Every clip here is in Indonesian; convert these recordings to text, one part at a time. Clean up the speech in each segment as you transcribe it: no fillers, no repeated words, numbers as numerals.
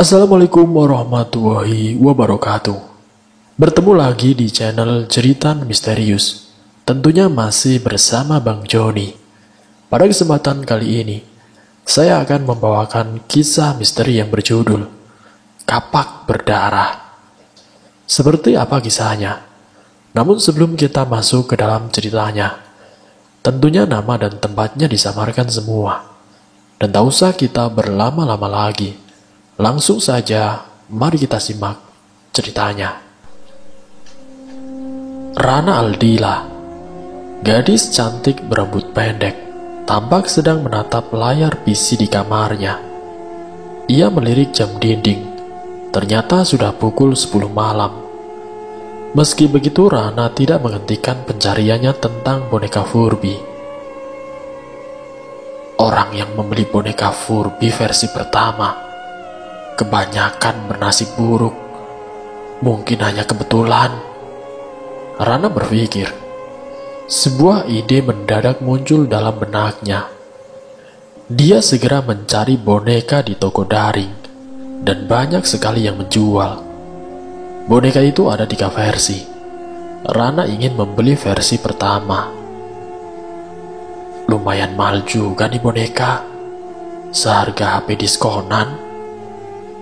Assalamualaikum warahmatullahi wabarakatuh. Bertemu lagi di channel Cerita Misterius. Tentunya masih bersama Bang Joni. Pada kesempatan kali ini, saya akan membawakan kisah misteri yang berjudul Kapak Berdarah. Seperti apa kisahnya? Namun sebelum kita masuk ke dalam ceritanya, tentunya nama dan tempatnya disamarkan semua. Dan tak usah kita berlama-lama lagi. Langsung saja, mari kita simak ceritanya. Rana Aldila, gadis cantik berambut pendek, tampak sedang menatap layar PC di kamarnya. Ia melirik jam dinding, ternyata sudah pukul 10 malam. Meski begitu, Rana tidak menghentikan pencariannya tentang boneka Furby. Orang yang membeli boneka Furby versi pertama kebanyakan bernasib buruk. Mungkin hanya kebetulan. Rana berpikir. Sebuah ide mendadak muncul dalam benaknya. Dia segera mencari boneka di toko daring, dan banyak sekali yang menjual. Boneka itu ada 3 versi. Rana ingin membeli versi pertama. Lumayan mahal juga nih boneka. Seharga HP diskonan.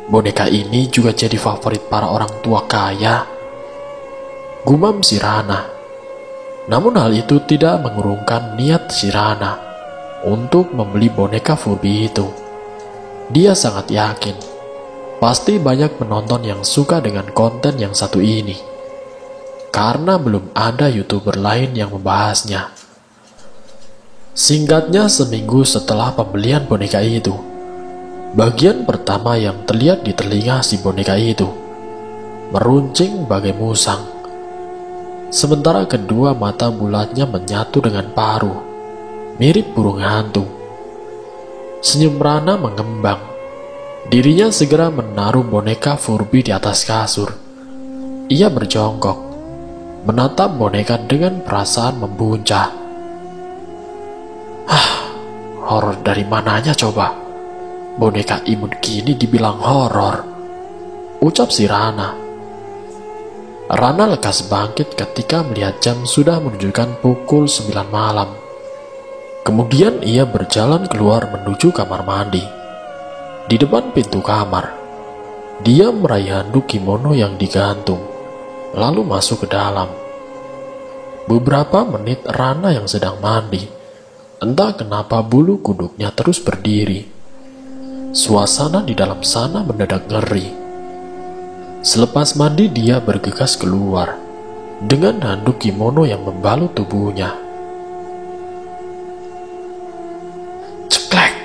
Boneka ini juga jadi favorit para orang tua kaya, gumam si Rana. Namun hal itu tidak mengurungkan niat si Rana untuk membeli boneka Furby itu. Dia sangat yakin, pasti banyak penonton yang suka dengan konten yang satu ini, karena belum ada YouTuber lain yang membahasnya. Singkatnya, seminggu setelah pembelian boneka itu, bagian pertama yang terlihat di telinga si boneka itu meruncing bagai musang. Sementara kedua mata bulatnya menyatu dengan paruh, mirip burung hantu. Senyum Rana mengembang. Dirinya segera menaruh boneka Furby di atas kasur. Ia berjongkok, menatap boneka dengan perasaan membuncah. Horor dari mananya coba? Boneka imut gini dibilang horor, ucap si Rana. Rana lekas bangkit ketika melihat jam sudah menunjukkan pukul 9 malam. Kemudian ia berjalan keluar menuju kamar mandi. Di depan pintu kamar, dia meraih handuk kimono yang digantung, lalu masuk ke dalam. Beberapa menit Rana yang sedang mandi, entah kenapa bulu kuduknya terus berdiri. Suasana di dalam sana mendadak ngeri. Selepas mandi dia bergegas keluar dengan handuk kimono yang membalut tubuhnya. Ceklek!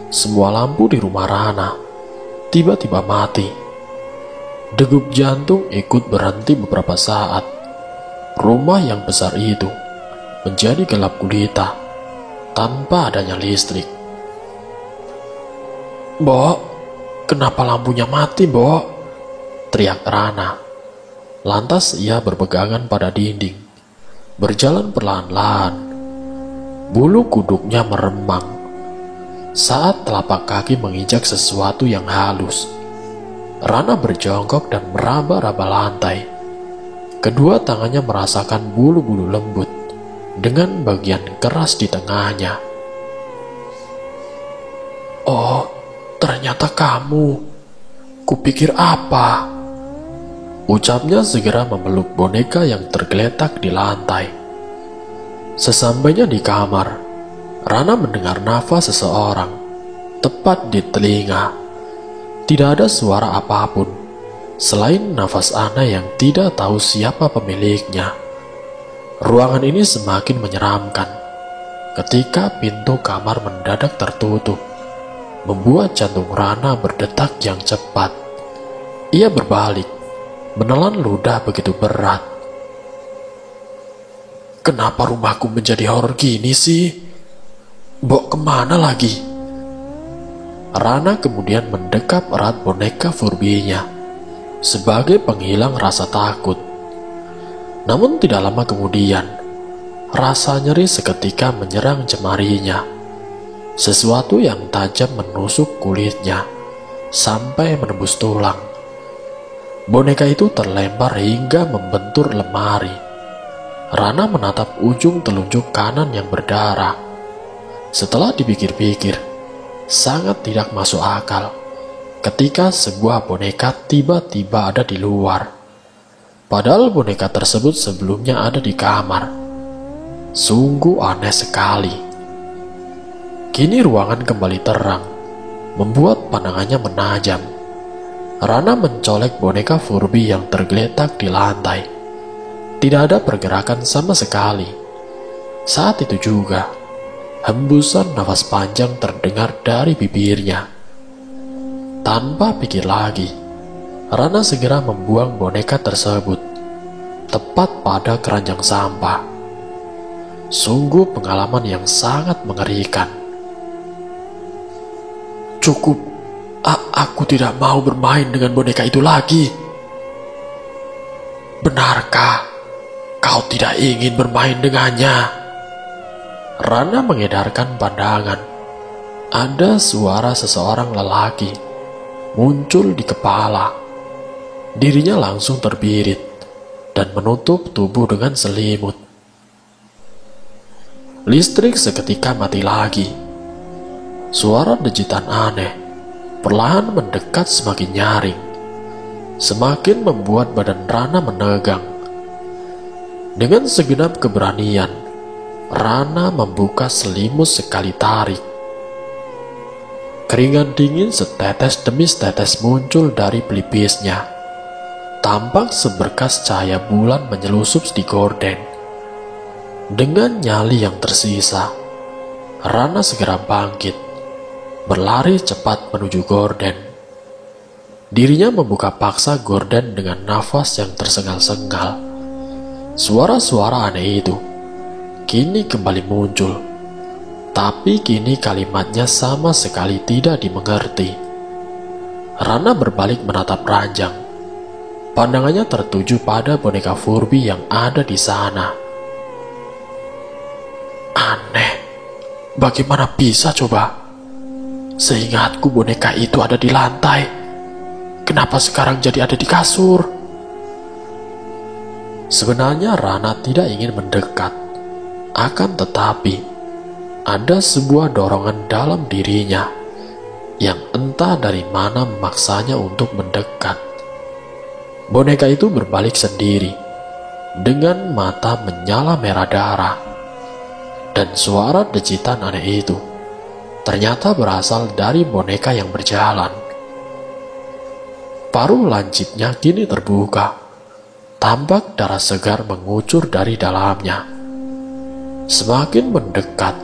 Semua lampu di rumah Rana tiba-tiba mati. Degup jantung ikut berhenti beberapa saat. Rumah yang besar itu menjadi gelap gulita tanpa adanya listrik. "Mbok, kenapa lampunya mati, Mbok?" teriak Rana. Lantas ia berpegangan pada dinding, berjalan perlahan-lahan. Bulu kuduknya meremang saat telapak kaki menginjak sesuatu yang halus. Rana berjongkok dan meraba-raba lantai. Kedua tangannya merasakan bulu-bulu lembut dengan bagian keras di tengahnya. "Oh, ternyata kamu. Kupikir apa?" Ucapnya segera memeluk boneka yang tergeletak di lantai. Sesampainya di kamar, Rana mendengar nafas seseorang tepat di telinga. Tidak ada suara apapun selain nafas Ana yang tidak tahu siapa pemiliknya. Ruangan ini semakin menyeramkan ketika pintu kamar mendadak tertutup, membuat jantung Rana berdetak yang cepat. Ia berbalik, menelan ludah begitu berat. "Kenapa rumahku menjadi horor gini sih? Mbok kemana lagi?" Rana kemudian mendekap erat boneka Furby-nya sebagai penghilang rasa takut. Namun tidak lama kemudian, rasa nyeri seketika menyerang jemarinya. Sesuatu yang tajam menusuk kulitnya sampai menembus tulang. Boneka itu terlempar hingga membentur lemari. Rana menatap ujung telunjuk kanan yang berdarah. Setelah dipikir-pikir, sangat tidak masuk akal ketika sebuah boneka tiba-tiba ada di luar. Padahal boneka tersebut sebelumnya ada di kamar. Sungguh aneh sekali. Kini ruangan kembali terang, membuat pandangannya menajam. Rana mencolek boneka Furby yang tergeletak di lantai. Tidak ada pergerakan sama sekali. Saat itu juga, hembusan nafas panjang terdengar dari bibirnya. Tanpa pikir lagi, Rana segera membuang boneka tersebut tepat pada keranjang sampah. Sungguh pengalaman yang sangat mengerikan. Cukup, aku tidak mau bermain dengan boneka itu lagi. Benarkah kau tidak ingin bermain dengannya? Rana mengedarkan pandangan. Ada suara seseorang lelaki muncul di kepala. Dirinya langsung terbirit dan menutup tubuh dengan selimut. Listrik seketika mati lagi. Suara dejitan aneh perlahan mendekat semakin nyaring, semakin membuat badan Rana menegang. Dengan segenap keberanian, Rana membuka selimut sekali tarik. Keringat dingin setetes demi setetes muncul dari pelipisnya. Tampak seberkas cahaya bulan menyelusup di gorden. Dengan nyali yang tersisa, Rana segera bangkit, berlari cepat menuju gorden. Dirinya membuka paksa gorden dengan nafas yang tersengal-sengal. Suara-suara aneh itu kini kembali muncul, tapi kini kalimatnya sama sekali tidak dimengerti. Rana berbalik menatap ranjang. Pandangannya tertuju pada boneka Furby yang ada di sana. Aneh, bagaimana bisa coba? Seingatku boneka itu ada di lantai. Kenapa sekarang jadi ada di kasur? Sebenarnya Rana tidak ingin mendekat. Akan tetapi, ada sebuah dorongan dalam dirinya yang entah dari mana memaksanya untuk mendekat. Boneka itu berbalik sendiri dengan mata menyala merah darah. Dan suara dejitan aneh itu ternyata berasal dari boneka yang berjalan. Paruh lancipnya kini terbuka. Tampak darah segar mengucur dari dalamnya. Semakin mendekat,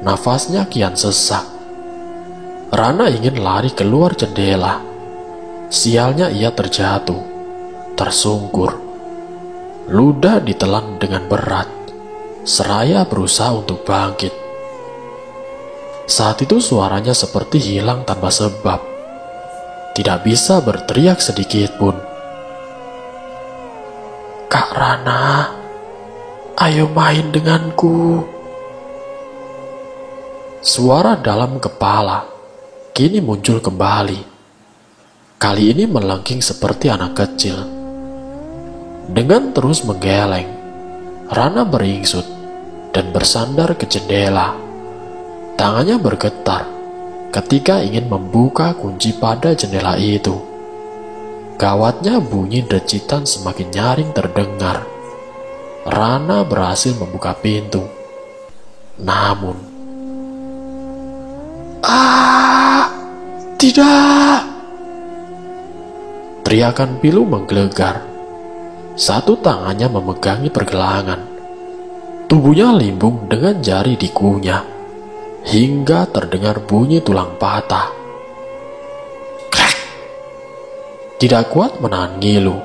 nafasnya kian sesak. Rana ingin lari keluar jendela. Sialnya ia terjatuh, tersungkur. Ludah ditelan dengan berat, seraya berusaha untuk bangkit. Saat itu suaranya seperti hilang tanpa sebab. Tidak bisa berteriak sedikit pun. Kak Rana, ayo main denganku. Suara dalam kepala kini muncul kembali. Kali ini melengking seperti anak kecil. Dengan terus menggeleng, Rana beringsut dan bersandar ke jendela. Tangannya bergetar ketika ingin membuka kunci pada jendela itu. Gawatnya bunyi dejitan semakin nyaring terdengar. Rana berhasil membuka pintu. Namun, tidak! Teriakan pilu menggelegar. Satu tangannya memegangi pergelangan. Tubuhnya limbung dengan jari dikunyah, hingga terdengar bunyi tulang patah. Krek! Tidak kuat menahan ngilu,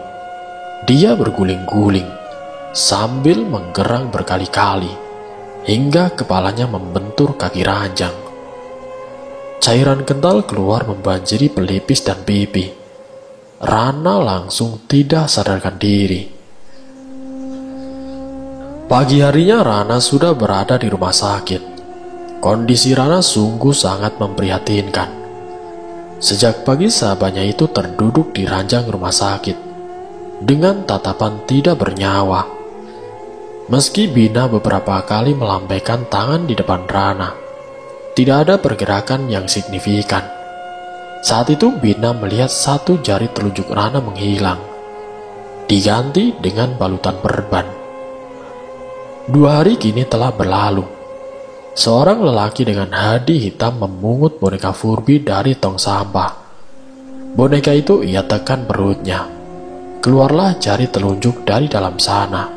dia berguling-guling sambil menggerang berkali-kali hingga kepalanya membentur kaki ranjang. Cairan kental keluar membanjiri pelipis dan pipi. Rana langsung tidak sadarkan diri. Pagi harinya Rana sudah berada di rumah sakit. Kondisi Rana sungguh sangat memprihatinkan. Sejak pagi sahabatnya itu terduduk di ranjang rumah sakit dengan tatapan tidak bernyawa. Meski Bina beberapa kali melambaikan tangan di depan Rana, tidak ada pergerakan yang signifikan. Saat itu Bina melihat satu jari telunjuk Rana menghilang, diganti dengan balutan perban. 2 hari kini telah berlalu. Seorang lelaki dengan hadi hitam memungut boneka Furby dari tong sampah. Boneka itu ia tekan perutnya. Keluarlah jari telunjuk dari dalam sana.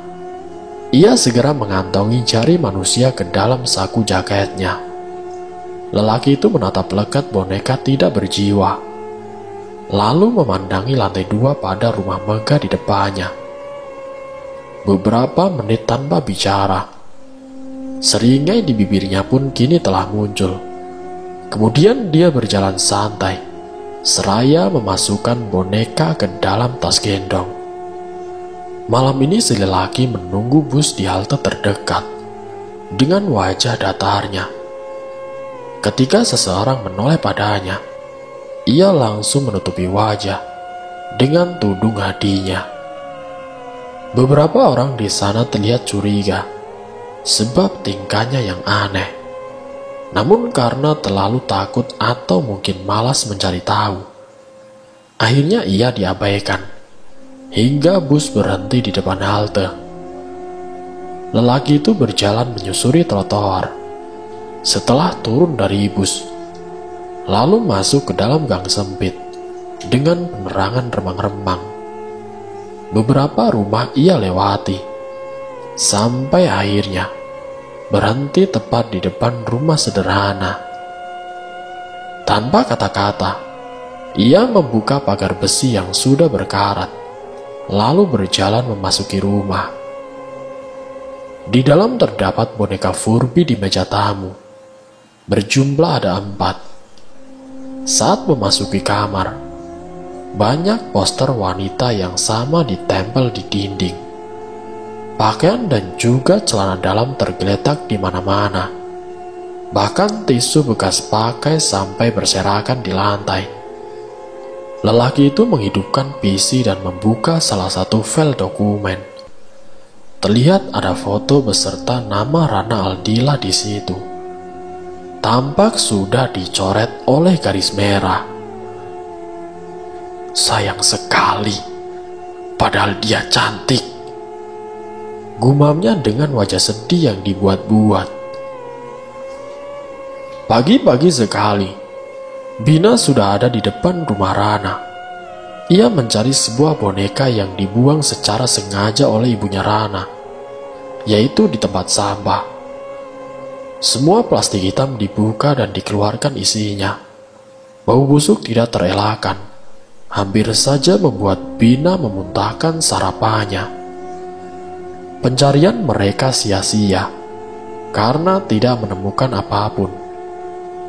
Ia segera mengantongi jari manusia ke dalam saku jaketnya. Lelaki itu menatap lekat boneka tidak berjiwa, lalu memandangi lantai 2 pada rumah megah di depannya. Beberapa menit tanpa bicara, seringai di bibirnya pun kini telah muncul. Kemudian dia berjalan santai, seraya memasukkan boneka ke dalam tas gendong. Malam ini si lelaki menunggu bus di halte terdekat dengan wajah datarnya. Ketika seseorang menoleh padanya, ia langsung menutupi wajah dengan tudung hadinya. Beberapa orang di sana terlihat curiga sebab tingkahnya yang aneh. Namun karena terlalu takut atau mungkin malas mencari tahu, akhirnya ia diabaikan hingga bus berhenti di depan halte. Lelaki itu berjalan menyusuri trotoar setelah turun dari bus, lalu masuk ke dalam gang sempit dengan penerangan remang-remang. Beberapa rumah ia lewati sampai akhirnya berhenti tepat di depan rumah sederhana. Tanpa kata-kata, ia membuka pagar besi yang sudah berkarat, lalu berjalan memasuki rumah. Di dalam terdapat boneka Furby di meja tamu, berjumlah ada 4. Saat memasuki kamar, banyak poster wanita yang sama ditempel di dinding. Pakaian dan juga celana dalam tergeletak di mana-mana. Bahkan tisu bekas pakai sampai berserakan di lantai. Lelaki itu menghidupkan PC dan membuka salah satu file dokumen. Terlihat ada foto beserta nama Rana Aldila di situ. Tampak sudah dicoret oleh garis merah. Sayang sekali, padahal dia cantik, gumamnya dengan wajah sedih yang dibuat-buat. Pagi-pagi sekali, Bina sudah ada di depan rumah Rana. Ia mencari sebuah boneka yang dibuang secara sengaja oleh ibunya Rana, yaitu di tempat sampah. Semua plastik hitam dibuka dan dikeluarkan isinya. Bau busuk tidak terelakkan, hampir saja membuat Bina memuntahkan sarapannya. Pencarian mereka sia-sia karena tidak menemukan apapun.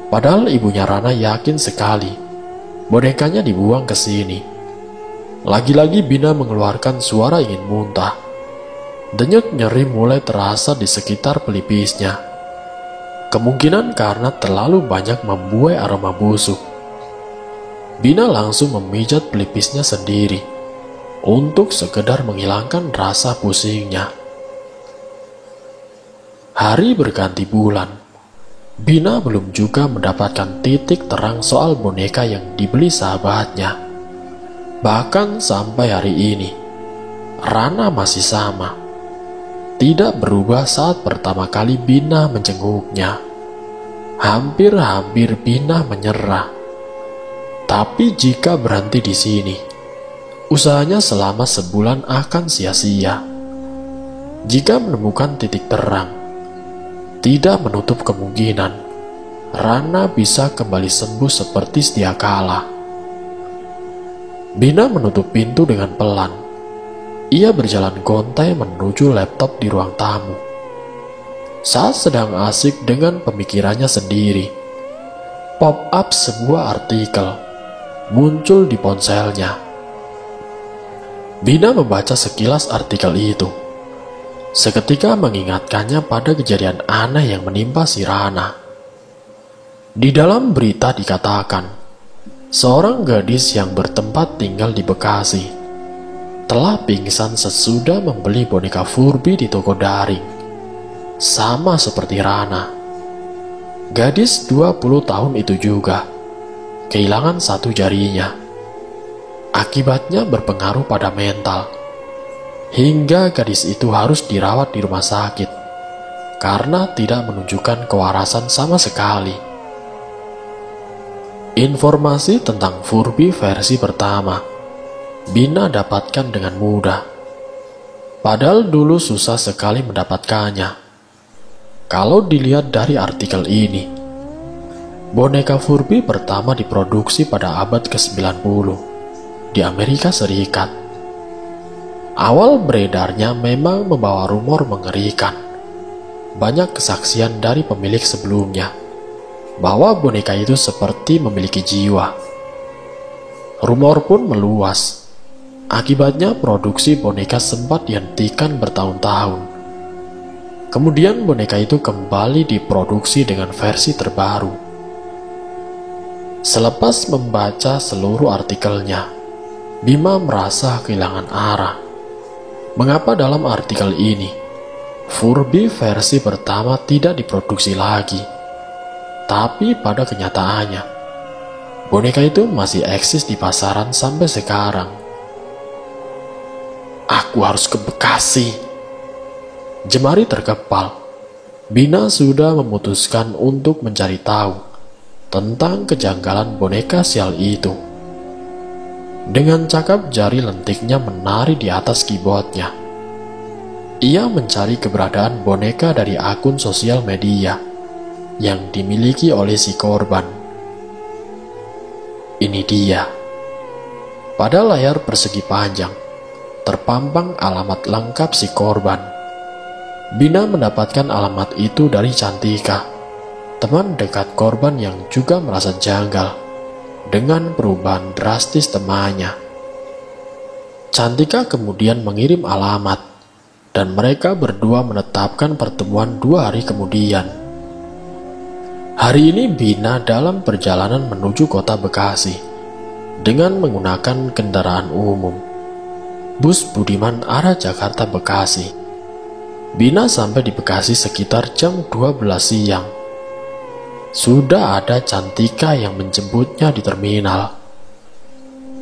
Padahal ibunya Rana yakin sekali bonekanya dibuang ke sini. Lagi-lagi Bina mengeluarkan suara ingin muntah. Denyut nyeri mulai terasa di sekitar pelipisnya. Kemungkinan karena terlalu banyak membuai aroma busuk. Bina langsung memijat pelipisnya sendiri untuk sekedar menghilangkan rasa pusingnya. Hari berganti bulan. Bina belum juga mendapatkan titik terang soal boneka yang dibeli sahabatnya. Bahkan sampai hari ini, Rana masih sama. Tidak berubah saat pertama kali Bina menjenguknya. Hampir-hampir Bina menyerah. Tapi jika berhenti di sini, usahanya selama sebulan akan sia-sia. Jika menemukan titik terang, tidak menutup kemungkinan Rana bisa kembali sembuh seperti sedia kala. Bina menutup pintu dengan pelan. Ia berjalan gontai menuju laptop di ruang tamu. Saat sedang asik dengan pemikirannya sendiri, pop up sebuah artikel muncul di ponselnya. Bina membaca sekilas artikel itu. Seketika mengingatkannya pada kejadian aneh yang menimpa si Rana. Di dalam berita dikatakan, Seorang gadis yang bertempat tinggal di Bekasi telah pingsan sesudah membeli boneka Furby di toko daring. Sama seperti Rana, gadis 20 tahun itu juga kehilangan satu jarinya. Akibatnya berpengaruh pada mental, hingga gadis itu harus dirawat di rumah sakit karena tidak menunjukkan kewarasan sama sekali. Informasi tentang Furby versi pertama Bina dapatkan dengan mudah, padahal dulu susah sekali mendapatkannya. Kalau dilihat dari artikel ini, boneka Furby pertama diproduksi pada abad ke-90 di Amerika Serikat. Awal beredarnya memang membawa rumor mengerikan. Banyak kesaksian dari pemilik sebelumnya bahwa boneka itu seperti memiliki jiwa. Rumor pun meluas. Akibatnya produksi boneka sempat dihentikan bertahun-tahun. Kemudian boneka itu kembali diproduksi dengan versi terbaru. Selepas membaca seluruh artikelnya, Bima merasa kehilangan arah. Mengapa dalam artikel ini Furby versi pertama tidak diproduksi lagi? Tapi pada kenyataannya, boneka itu masih eksis di pasaran sampai sekarang. Aku harus ke Bekasi. Jemari terkepal, Bina sudah memutuskan untuk mencari tahu tentang kejanggalan boneka sial itu. Dengan cakap jari lentiknya menari di atas keyboardnya, ia mencari keberadaan boneka dari akun sosial media yang dimiliki oleh si korban. Ini dia. Pada layar persegi panjang terpampang alamat lengkap si korban. Bina mendapatkan alamat itu dari Cantika, teman dekat korban yang juga merasa janggal dengan perubahan drastis temannya. Cantika kemudian mengirim alamat, dan mereka berdua menetapkan pertemuan 2 hari kemudian. Hari ini Bina dalam perjalanan menuju kota Bekasi dengan menggunakan kendaraan umum, bus Budiman arah Jakarta Bekasi. Bina sampai di Bekasi sekitar jam 12 siang. Sudah ada Cantika yang menjemputnya di terminal.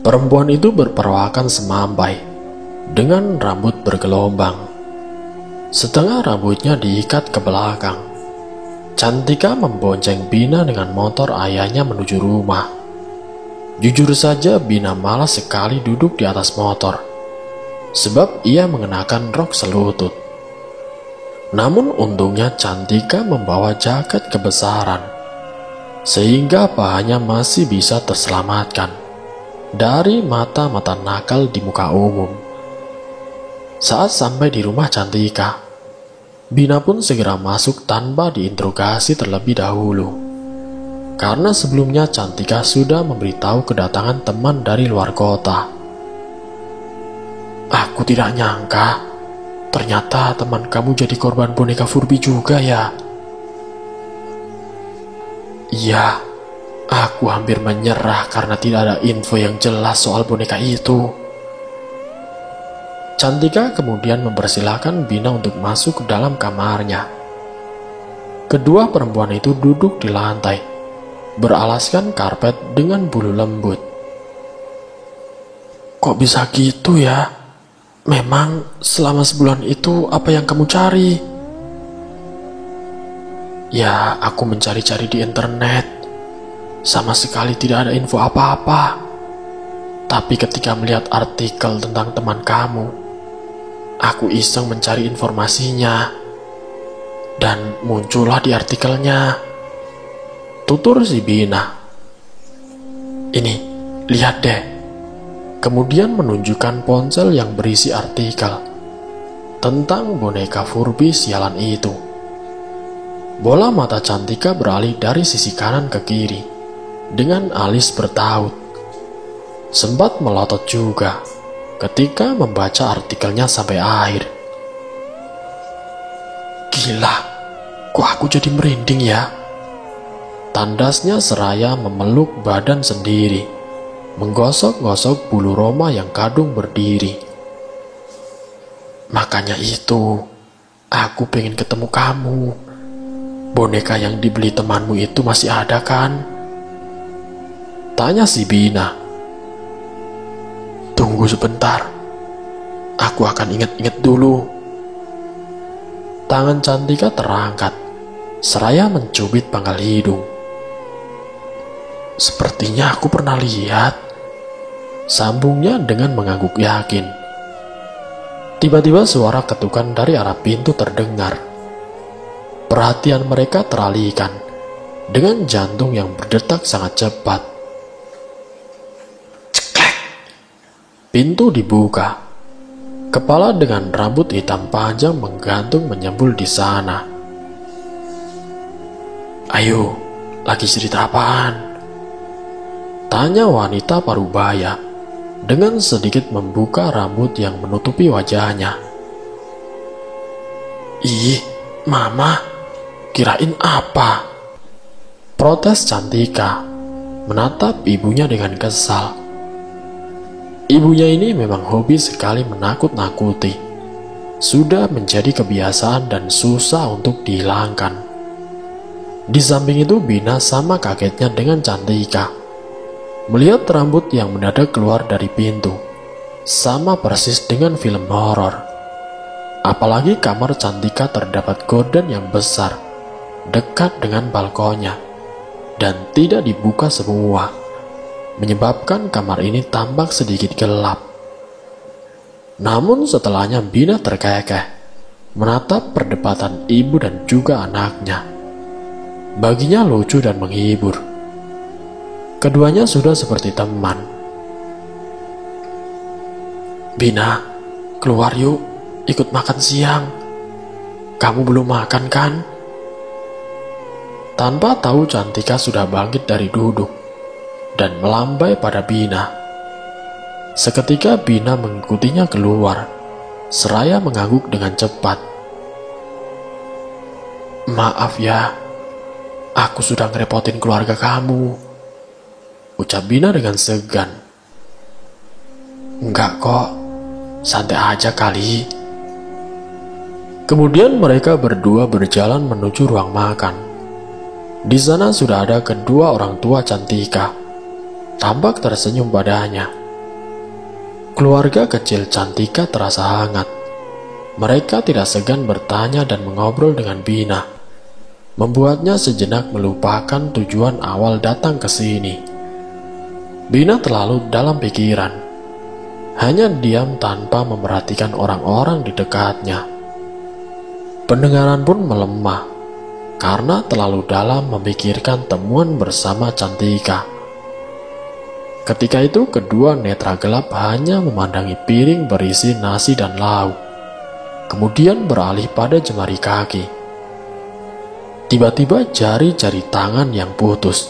Perempuan itu berperawakan semampai dengan rambut bergelombang. Setengah rambutnya diikat ke belakang. Cantika membonceng Bina dengan motor ayahnya menuju rumah. Jujur saja Bina malas sekali duduk di atas motor, sebab ia mengenakan rok selutut. Namun untungnya Cantika membawa jaket kebesaran, sehingga pahanya masih bisa terselamatkan dari mata-mata nakal di muka umum. Saat sampai di rumah Cantika, Bina pun segera masuk tanpa diinterogasi terlebih dahulu, karena sebelumnya Cantika sudah memberitahu kedatangan teman dari luar kota. Aku tidak nyangka, ternyata teman kamu jadi korban boneka Furby juga ya. Iya, aku hampir menyerah karena tidak ada info yang jelas soal boneka itu. Cantika kemudian mempersilahkan Bina untuk masuk ke dalam kamarnya. Kedua perempuan itu duduk di lantai, beralaskan karpet dengan bulu lembut. Kok bisa gitu ya? Memang selama sebulan itu apa yang kamu cari? Ya, aku mencari-cari di internet. Sama sekali tidak ada info apa-apa. Tapi ketika melihat artikel tentang teman kamu, aku iseng mencari informasinya, dan muncullah di artikelnya. Tutur si Bina. Ini, lihat deh. Kemudian menunjukkan ponsel yang berisi artikel tentang boneka Furby sialan itu. Bola mata Cantika beralih dari sisi kanan ke kiri dengan alis bertaut. Sempat melotot juga ketika membaca artikelnya sampai akhir. Gila, kok aku jadi merinding ya? Tandasnya seraya memeluk badan sendiri menggosok-gosok bulu Roma yang kadung berdiri. Makanya itu, aku pengen ketemu kamu. Boneka yang dibeli temanmu itu masih ada kan? Tanya si Bina. Tunggu sebentar, aku akan ingat-ingat dulu. Tangan Cantika terangkat, seraya mencubit pangkal hidung. Sepertinya aku pernah lihat, sambungnya dengan mengangguk yakin. Tiba-tiba suara ketukan dari arah pintu terdengar. Perhatian mereka teralihkan dengan jantung yang berdetak sangat cepat. Ceklek! Pintu dibuka. Kepala dengan rambut hitam panjang menggantung menyembul di sana. Ayo, lagi cerita apaan? Tanya wanita parubaya dengan sedikit membuka rambut yang menutupi wajahnya. Ih, Mama, kirain apa? Protes Cantika, menatap ibunya dengan kesal. Ibunya ini memang hobi sekali menakut-nakuti. Sudah menjadi kebiasaan dan susah untuk dihilangkan. Di samping itu Bina sama kagetnya dengan Cantika. Melihat rambut yang mendadak keluar dari pintu, sama persis dengan film horor. Apalagi kamar Cantika terdapat gorden yang besar, dekat dengan balkonnya, dan tidak dibuka semua, menyebabkan kamar ini tampak sedikit gelap. Namun setelahnya Bina terkekeh, menatap perdebatan ibu dan juga anaknya. Baginya lucu dan menghibur. Keduanya sudah seperti teman. Bina, keluar yuk, ikut makan siang. Kamu belum makan kan? Tanpa tahu Cantika sudah bangkit dari duduk dan melambai pada Bina. Seketika Bina mengikutinya keluar, seraya mengangguk dengan cepat. Maaf ya, aku sudah ngerepotin keluarga kamu, ucap Bina dengan segan. Enggak kok, santai aja kali. Kemudian mereka berdua berjalan menuju ruang makan. Di sana sudah ada kedua orang tua Cantika, tampak tersenyum padanya. Keluarga kecil Cantika terasa hangat. Mereka tidak segan bertanya dan mengobrol dengan Bina, membuatnya sejenak melupakan tujuan awal datang ke sini. Bina terlalu dalam pikiran, hanya diam tanpa memperhatikan orang-orang di dekatnya. Pendengaran pun melemah, karena terlalu dalam memikirkan temuan bersama Cantika. Ketika itu kedua netra gelap hanya memandangi piring berisi nasi dan lauk, kemudian beralih pada jemari kaki. Tiba-tiba jari-jari tangan yang putus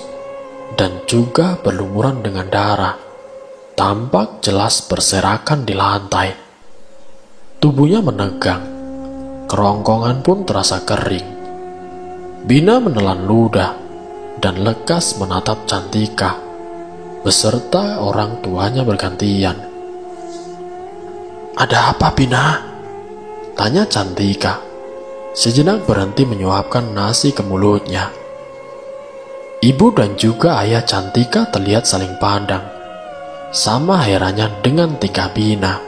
dan juga berlumuran dengan darah tampak jelas berserakan di lantai. Tubuhnya menegang, kerongkongan pun terasa kering. Bina menelan ludah dan lekas menatap Cantika beserta orang tuanya bergantian. Ada apa, Bina? Tanya Cantika, sejenak berhenti menyuapkan nasi ke mulutnya. Ibu dan juga ayah Cantika terlihat saling pandang, sama herannya dengan tingkah Bina.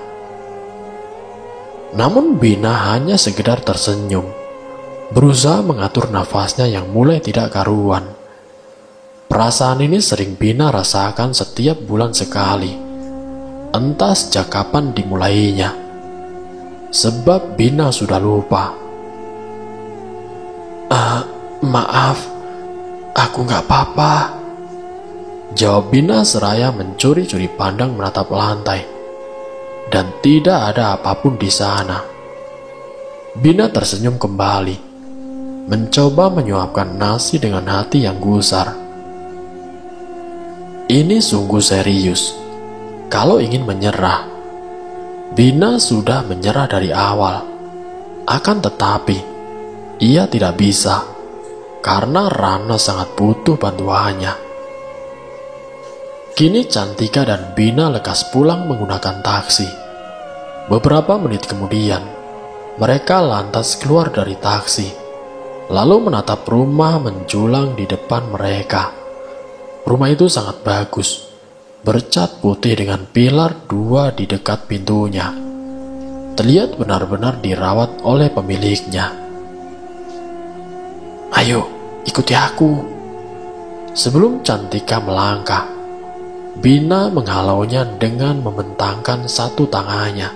Namun Bina hanya sekedar tersenyum, berusaha mengatur nafasnya yang mulai tidak karuan. Perasaan ini sering Bina rasakan setiap bulan sekali, entah sejak kapan dimulainya. Sebab Bina sudah lupa. Maaf, aku gak apa-apa, jawab Bina seraya mencuri-curi pandang menatap lantai. Dan tidak ada apapun di sana. Bina tersenyum kembali, mencoba menyuapkan nasi dengan hati yang gusar. Ini sungguh serius. Kalau ingin menyerah, Bina sudah menyerah dari awal. Akan tetapi, ia tidak bisa, karena Rana sangat butuh bantuannya. Kini Cantika dan Bina lekas pulang menggunakan taksi. Beberapa menit kemudian, mereka lantas keluar dari taksi, lalu menatap rumah menjulang di depan mereka. Rumah itu sangat bagus, bercat putih dengan pilar 2 di dekat pintunya. Terlihat benar-benar dirawat oleh pemiliknya. "Ayo, ikuti aku." Sebelum Cantika melangkah, Bina menghalaunya dengan membentangkan satu tangannya.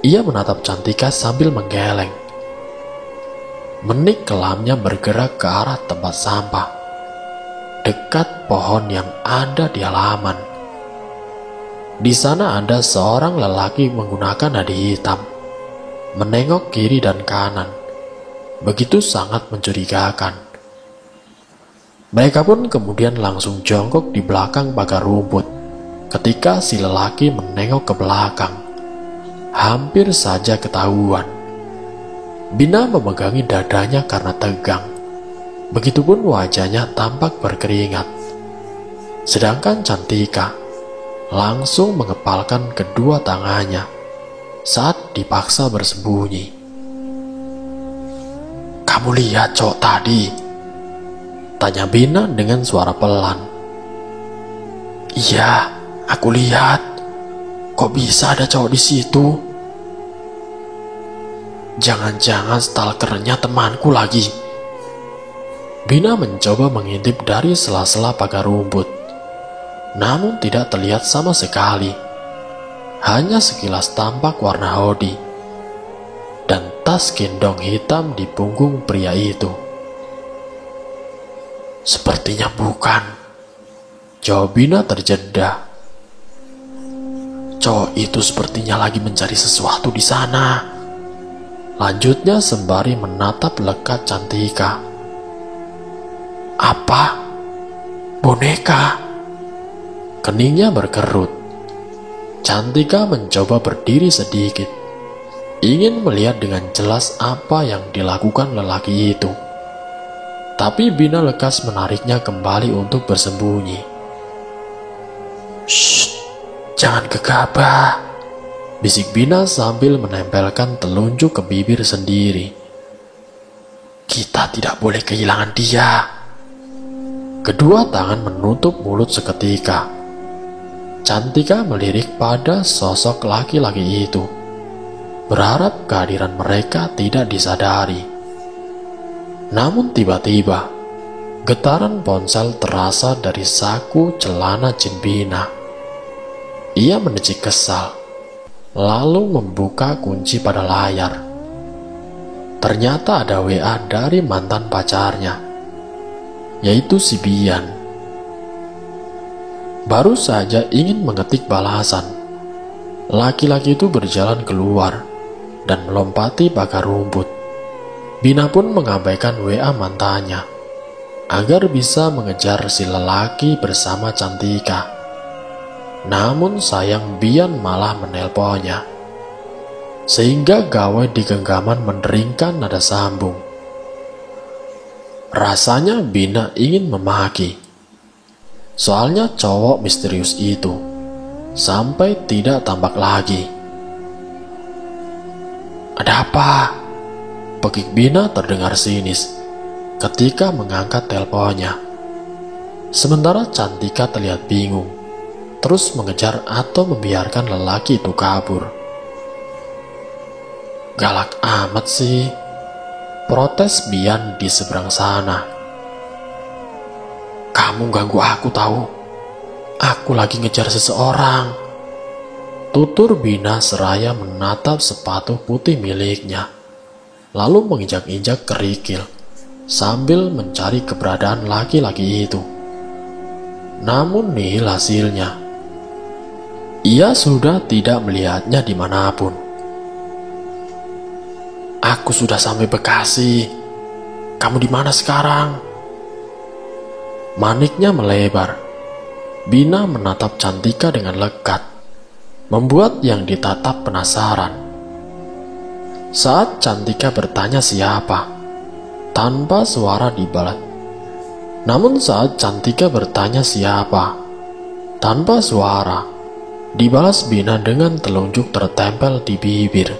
Ia menatap Cantika sambil menggeleng. Menik kelamnya bergerak ke arah tempat sampah, dekat pohon yang ada di halaman. Di sana ada seorang lelaki menggunakan nadi hitam, menengok kiri dan kanan, begitu sangat mencurigakan. Mereka pun kemudian langsung jongkok di belakang pagar rumput. Ketika si lelaki menengok ke belakang, hampir saja ketahuan. Bina memegangi dadanya karena tegang. Begitupun wajahnya tampak berkeringat. Sedangkan Cantika langsung mengepalkan kedua tangannya saat dipaksa bersembunyi. "Kamu lihat cowok tadi?" tanya Bina dengan suara pelan. "Iya, aku lihat. Kok bisa ada cowok di situ? Jangan-jangan stalkernya temanku lagi." Bina mencoba mengintip dari sela-sela pagar rumput, namun tidak terlihat sama sekali. Hanya sekilas tampak warna hoodie dan tas gendong hitam di punggung pria itu. "Sepertinya bukan," jawab Bina terjeda. "Cowok itu sepertinya lagi mencari sesuatu di sana," lanjutnya sembari menatap lekat Cantika. "Apa? Boneka?" Keningnya berkerut. Cantika mencoba berdiri sedikit, ingin melihat dengan jelas apa yang dilakukan lelaki itu. Tapi Bina lekas menariknya kembali untuk bersembunyi. "Shh, jangan gegabah," bisik Bina sambil menempelkan telunjuk ke bibir sendiri. "Kita tidak boleh kehilangan dia." Kedua tangan menutup mulut seketika. Cantika melirik pada sosok laki-laki itu, berharap kehadiran mereka tidak disadari. Namun tiba-tiba, getaran ponsel terasa dari saku celana Jin Bina. Ia mendecik kesal, lalu membuka kunci pada layar. Ternyata ada WA dari mantan pacarnya, yaitu si Bian. Baru saja ingin mengetik balasan, laki-laki itu berjalan keluar dan melompati pagar rumput. Bina pun mengabaikan WA mantannya agar bisa mengejar si lelaki bersama Cantika. Namun sayang Bian malah menelponnya, sehingga gawai di genggaman menderingkan nada sambung. Rasanya Bina ingin memaki, soalnya cowok misterius itu sampai tidak tampak lagi. "Ada apa?" Pekik Bina terdengar sinis ketika mengangkat teleponnya. Sementara Cantika terlihat bingung, terus mengejar atau membiarkan lelaki itu kabur. "Galak amat sih," protes Bian di seberang sana. "Kamu ganggu aku tahu. Aku lagi ngejar seseorang," tutur Bina seraya menatap sepatu putih miliknya, lalu menginjak-injak kerikil sambil mencari keberadaan laki-laki itu. Namun nihil hasilnya. Ia sudah tidak melihatnya dimanapun. "Aku sudah sampai Bekasi. Kamu di mana sekarang?" Maniknya melebar. Bina menatap Cantika dengan lekat, membuat yang ditatap penasaran. Saat Cantika bertanya siapa, tanpa suara dibalas. Namun saat Cantika bertanya siapa, Tanpa suara, dibalas Bina dengan telunjuk tertempel di bibir.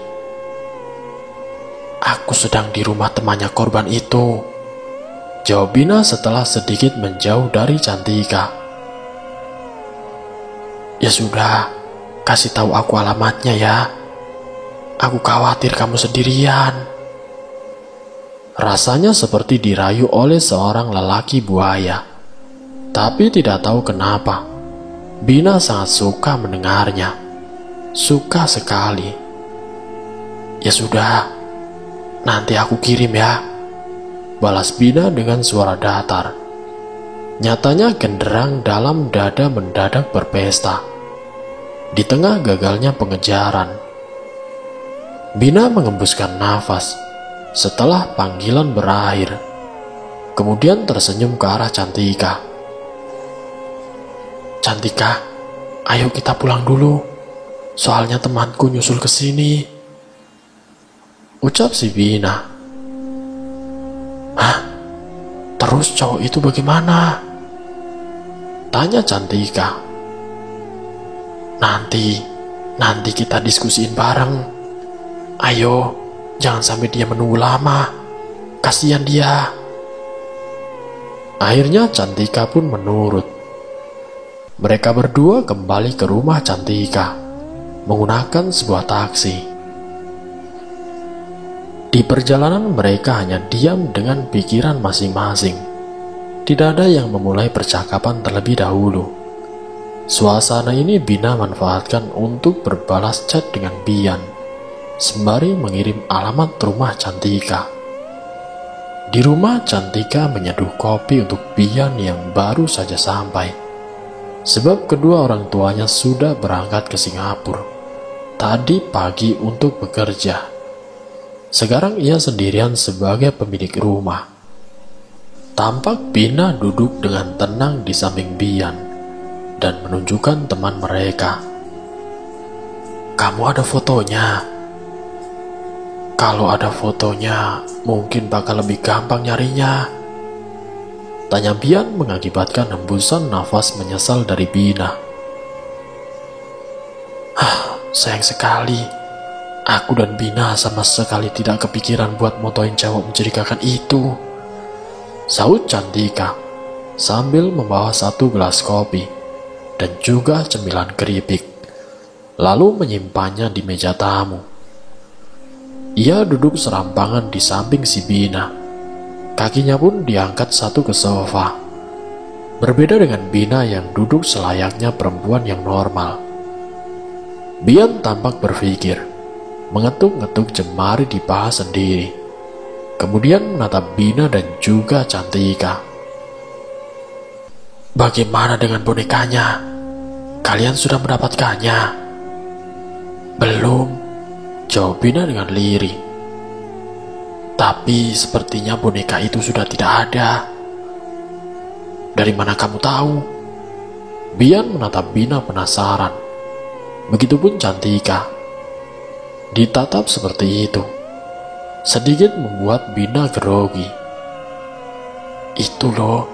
Aku sedang di rumah temannya korban itu, jawab Bina setelah sedikit menjauh dari Cantika. Ya sudah, kasih tahu aku alamatnya ya. Aku khawatir kamu sendirian. Rasanya seperti dirayu oleh seorang lelaki buaya. Tapi tidak tahu kenapa, Bina sangat suka mendengarnya. Suka sekali. Ya sudah, nanti aku kirim ya, balas Bina dengan suara datar. Nyatanya genderang dalam dada mendadak berpesta. Di tengah gagalnya pengejaran, Bina mengembuskan nafas setelah panggilan berakhir. Kemudian tersenyum ke arah Cantika. Cantika, ayo kita pulang dulu. Soalnya temanku nyusul ke sini, ucap si Bina. Hah? Terus cowok itu bagaimana? Tanya Cantika. Nanti kita diskusiin bareng. Ayo, jangan sampai dia menunggu lama. Kasihan dia. Akhirnya Cantika pun menurut. Mereka berdua kembali ke rumah Cantika menggunakan sebuah taksi. Di perjalanan mereka hanya diam dengan pikiran masing-masing. Tidak ada yang memulai percakapan terlebih dahulu. Suasana ini Bina manfaatkan untuk berbalas chat dengan Bian, sembari mengirim alamat rumah Cantika. Di rumah Cantika menyeduh kopi untuk Bian yang baru saja sampai. Sebab kedua orang tuanya sudah berangkat ke Singapura tadi pagi untuk bekerja. Sekarang ia sendirian sebagai pemilik rumah. Tampak Bina duduk dengan tenang di samping Bian dan menunjukkan teman mereka. Kamu ada fotonya? Kalau ada fotonya, mungkin bakal lebih gampang nyarinya, tanya Bian mengakibatkan hembusan nafas menyesal dari Bina. Sayang sekali, aku dan Bina sama sekali tidak kepikiran buat motoin cowok mencurigakan itu, sahut Cantika sambil membawa satu gelas kopi dan juga cemilan keripik, lalu menyimpannya di meja tamu. Ia duduk serampangan di samping si Bina. Kakinya pun diangkat satu ke sofa. Berbeda dengan Bina yang duduk selayaknya perempuan yang normal. Bian tampak berpikir, mengetuk-ngetuk jemari di paha sendiri. Kemudian menatap Bina dan juga Cantika. Bagaimana dengan bonekanya? Kalian sudah mendapatkannya? Belum, jawab Bina dengan lirih. Tapi sepertinya boneka itu sudah tidak ada. Dari mana kamu tahu? Bian menatap Bina penasaran. Begitupun Cantika. Ditatap seperti itu sedikit membuat Bina grogi. Itu loh,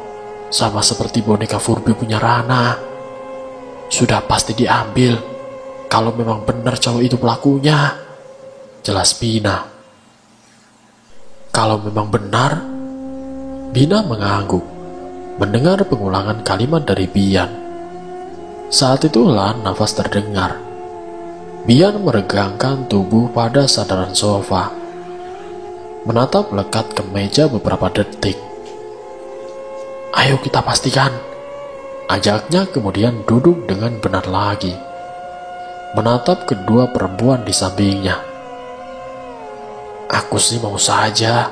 sama seperti boneka Furby punya Rana. Sudah pasti diambil kalau memang benar cowok itu pelakunya, jelas Bina. Kalau memang benar, Bina mengangguk mendengar pengulangan kalimat dari Bian. Saat itulah nafas terdengar. Bian meregangkan tubuh pada sandaran sofa, menatap lekat ke meja beberapa detik. Ayo kita pastikan, ajaknya kemudian duduk dengan benar lagi, menatap kedua perempuan di sampingnya. Aku sih mau saja,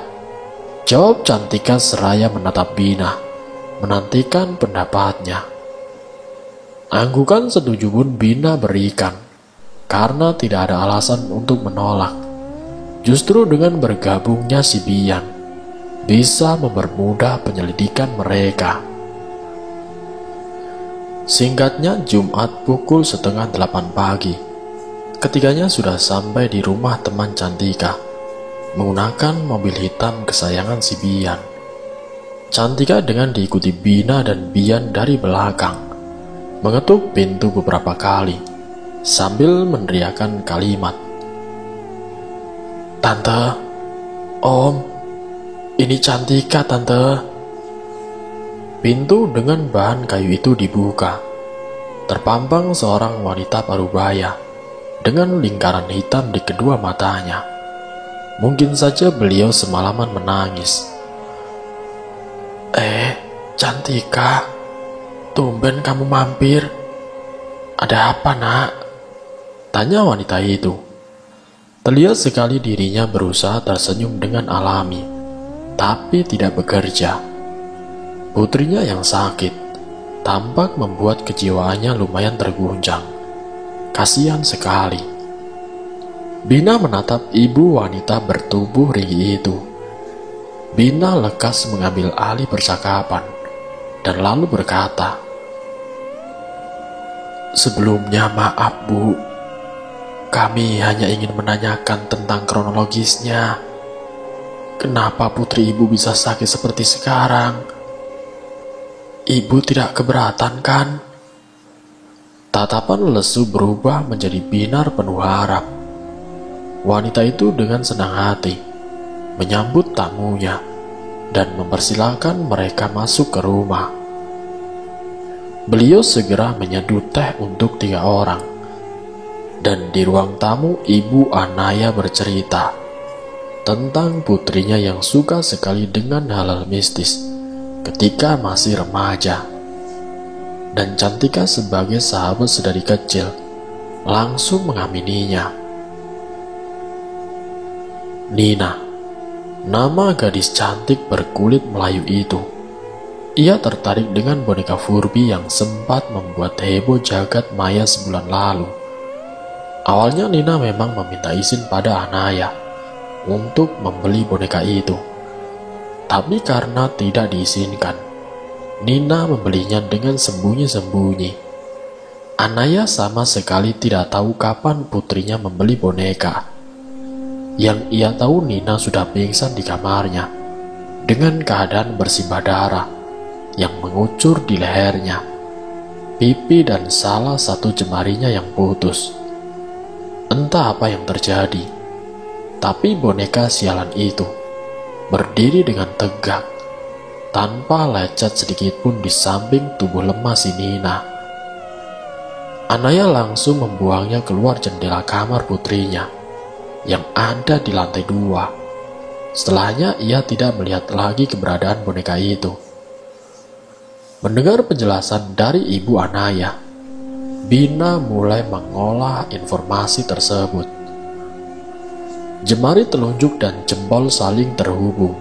jawab Cantika seraya menatap Bina, menantikan pendapatnya. Anggukan setuju pun Bina berikan, karena tidak ada alasan untuk menolak. Justru dengan bergabungnya si Bian, bisa mempermudah penyelidikan mereka. Singkatnya, Jumat pukul 7:30 pagi, ketiganya sudah sampai di rumah teman Cantika menggunakan mobil hitam kesayangan si Bian. Cantika dengan diikuti Bina dan Bian dari belakang. mengetuk pintu beberapa kali sambil meneriakkan kalimat, "Tante, Om, ini Cantika, Tante." Pintu dengan bahan kayu itu dibuka. Terpampang seorang wanita parubaya dengan lingkaran hitam di kedua matanya. Mungkin saja beliau semalaman menangis. Cantika, tumben kamu mampir. Ada apa, Nak?" tanya wanita itu. Terlihat sekali dirinya berusaha tersenyum dengan alami, tapi tidak bekerja. Putrinya yang sakit tampak membuat kejiwaannya lumayan terguncang. Kasihan sekali. Bina menatap ibu wanita bertubuh ringgi itu. Bina lekas mengambil alih percakapan dan lalu berkata, "Sebelumnya maaf, Bu. Kami hanya ingin menanyakan tentang kronologisnya. Kenapa putri ibu bisa sakit seperti sekarang? Ibu tidak keberatan, kan?" Tatapan lesu berubah menjadi binar penuh harap. Wanita itu dengan senang hati menyambut tamunya dan mempersilahkan mereka masuk ke rumah. Beliau segera menyeduh teh untuk 3 orang. Dan di ruang tamu, Ibu Anaya bercerita tentang putrinya yang suka sekali dengan hal-hal mistis ketika masih remaja. Dan Cantika sebagai sahabat sedari kecil langsung mengamininya. Nina, nama gadis cantik berkulit Melayu itu. Ia tertarik dengan boneka Furby yang sempat membuat heboh jagat maya sebulan lalu. Awalnya Nina memang meminta izin pada Anaya untuk membeli boneka itu. Tapi karena tidak diizinkan, Nina membelinya dengan sembunyi-sembunyi. Anaya sama sekali tidak tahu kapan putrinya membeli boneka. Yang ia tahu, Nina sudah pingsan di kamarnya dengan keadaan bersimbah darah yang mengucur di lehernya, pipi, dan salah satu jemarinya yang putus. Entah apa yang terjadi, tapi boneka sialan itu berdiri dengan tegak, tanpa lecet sedikit pun di samping tubuh lemah si Nina. Anaya langsung membuangnya keluar jendela kamar putrinya yang ada di lantai 2. Setelahnya ia tidak melihat lagi keberadaan boneka itu. Mendengar penjelasan dari Ibu Anaya, Bina mulai mengolah informasi tersebut. Jemari telunjuk dan jempol saling terhubung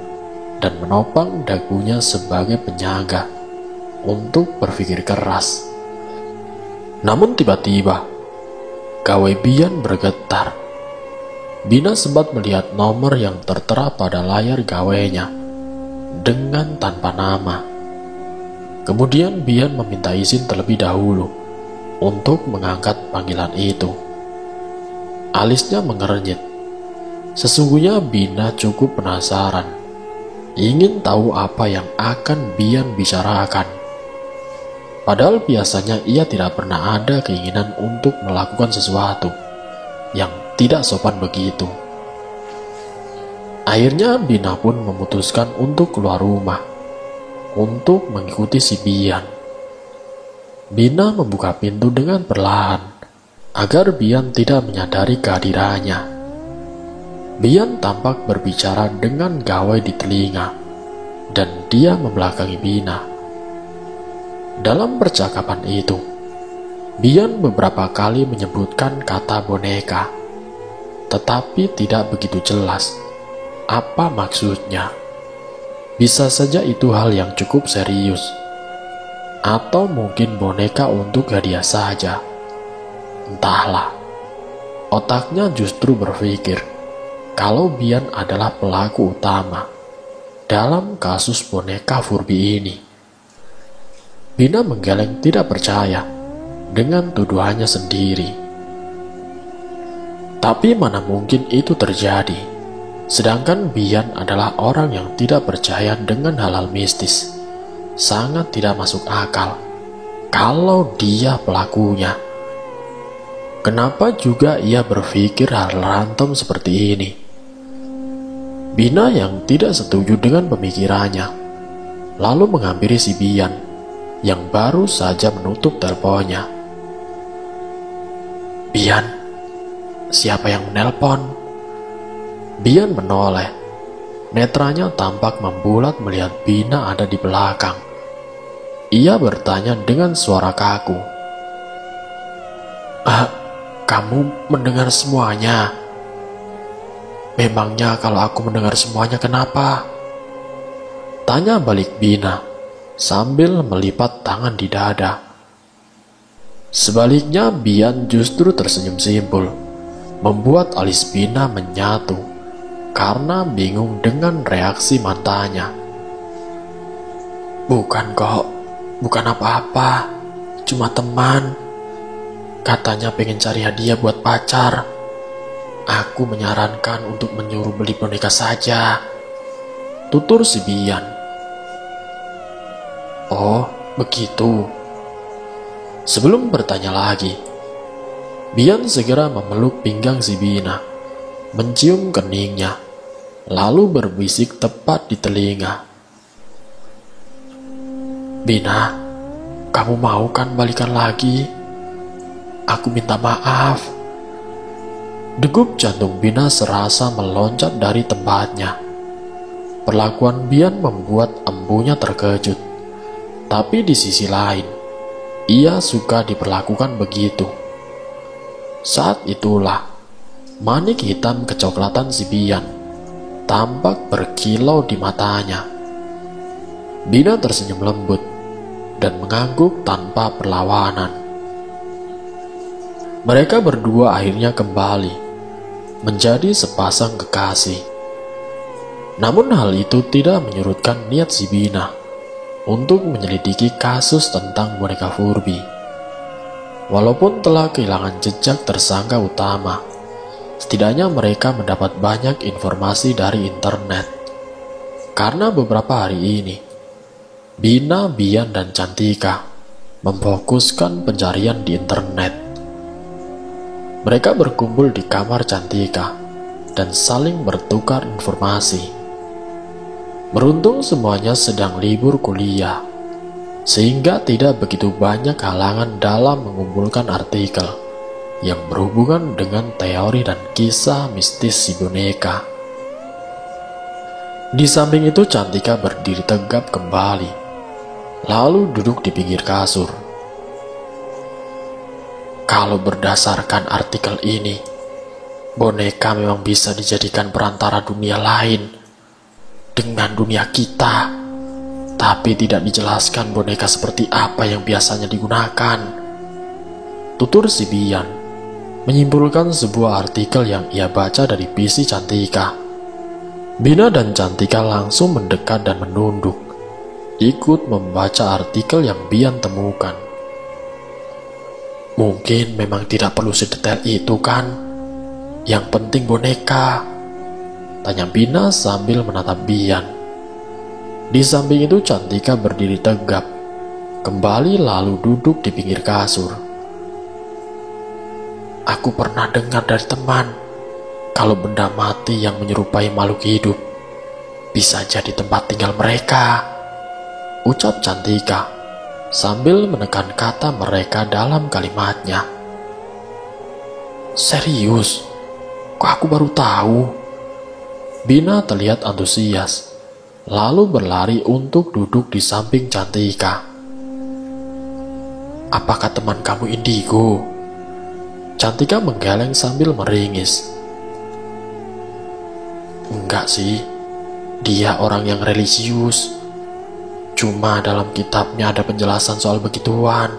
dan menopang dagunya sebagai penyangga untuk berpikir keras. Namun tiba-tiba, gawai Bian bergetar. Bina sempat melihat nomor yang tertera pada layar gawainya dengan tanpa nama. Kemudian Bian meminta izin terlebih dahulu untuk mengangkat panggilan itu. Alisnya mengernyit. Sesungguhnya Bina cukup penasaran, ingin tahu apa yang akan Bian bicarakan. Padahal biasanya ia tidak pernah ada keinginan untuk melakukan sesuatu yang tidak sopan begitu. Akhirnya Bina pun memutuskan untuk keluar rumah untuk mengikuti si Bian. Bina membuka pintu dengan perlahan agar Bian tidak menyadari kehadirannya. Bian tampak berbicara dengan gawai di telinga dan dia membelakangi Bina. Dalam percakapan itu, Bian beberapa kali menyebutkan kata boneka, tetapi tidak begitu jelas apa maksudnya. Bisa saja itu hal yang cukup serius, atau mungkin boneka untuk hadiah saja. Entahlah, otaknya justru berpikir kalau Bian adalah pelaku utama dalam kasus boneka Furby ini. Bina menggeleng tidak percaya dengan tuduhannya sendiri. Tapi mana mungkin itu terjadi, sedangkan Bian adalah orang yang tidak percaya dengan hal-hal mistis. Sangat tidak masuk akal kalau dia pelakunya. Kenapa juga ia berpikir hal random seperti ini? Bina yang tidak setuju dengan pemikirannya, lalu menghampiri si Bian yang baru saja menutup teleponnya. "Bian, siapa yang menelpon?" Bian menoleh. Netranya tampak membulat melihat Bina ada di belakang. Ia bertanya dengan suara kaku. Kamu mendengar semuanya?" "Memangnya kalau aku mendengar semuanya kenapa?" tanya balik Bina sambil melipat tangan di dada. Sebaliknya Bian justru tersenyum simpul, membuat alis Bina menyatu karena bingung dengan reaksi matanya. Bukan kok, bukan apa-apa, cuma teman. Katanya pengen cari hadiah buat pacar. Aku menyarankan untuk menyuruh beli boneka saja," tutur si Bian. "Oh, begitu." Sebelum bertanya lagi, Bian segera memeluk pinggang si Bina, mencium keningnya, lalu berbisik tepat di telinga. "Bina, kamu mau kan balikan lagi? Aku minta maaf." Degup jantung Bina serasa meloncat dari tempatnya. Perlakuan Bian membuat embunya terkejut. Tapi di sisi lain, ia suka diperlakukan begitu. Saat itulah, manik hitam kecoklatan si Bian tampak berkilau di matanya. Bina tersenyum lembut dan mengangguk tanpa perlawanan. Mereka berdua akhirnya kembali menjadi sepasang kekasih. Namun hal itu tidak menyurutkan niat si Bina untuk menyelidiki kasus tentang boneka Furby. Walaupun telah kehilangan jejak tersangka utama, setidaknya mereka mendapat banyak informasi dari internet. Karena beberapa hari ini, Bina, Bian, dan Cantika memfokuskan pencarian di internet. Mereka berkumpul di kamar Cantika dan saling bertukar informasi. Beruntung semuanya sedang libur kuliah, sehingga tidak begitu banyak halangan dalam mengumpulkan artikel yang berhubungan dengan teori dan kisah mistis si boneka. Di samping itu Cantika berdiri tegap kembali, lalu duduk di pinggir kasur. Kalau berdasarkan artikel ini, boneka memang bisa dijadikan perantara dunia lain dengan dunia kita, tapi tidak dijelaskan boneka seperti apa yang biasanya digunakan, tutur si Bian, menyimpulkan sebuah artikel yang ia baca dari PC Cantika. Bina dan Cantika langsung mendekat dan menunduk, ikut membaca artikel yang Bian temukan. "Mungkin memang tidak perlu sedetail itu kan? Yang penting boneka," tanya Bina sambil menatap Bian. Di samping itu Cantika berdiri tegap, kembali lalu duduk di pinggir kasur. "Aku pernah dengar dari teman, kalau benda mati yang menyerupai makhluk hidup bisa jadi tempat tinggal mereka," ucap Cantika sambil menekan kata mereka dalam kalimatnya. "Serius? Kok aku baru tahu?" Bina terlihat antusias, lalu berlari untuk duduk di samping Cantika. "Apakah teman kamu indigo?" Cantika menggeleng sambil meringis. "Enggak sih, dia orang yang religius. Cuma dalam kitabnya ada penjelasan soal begituan.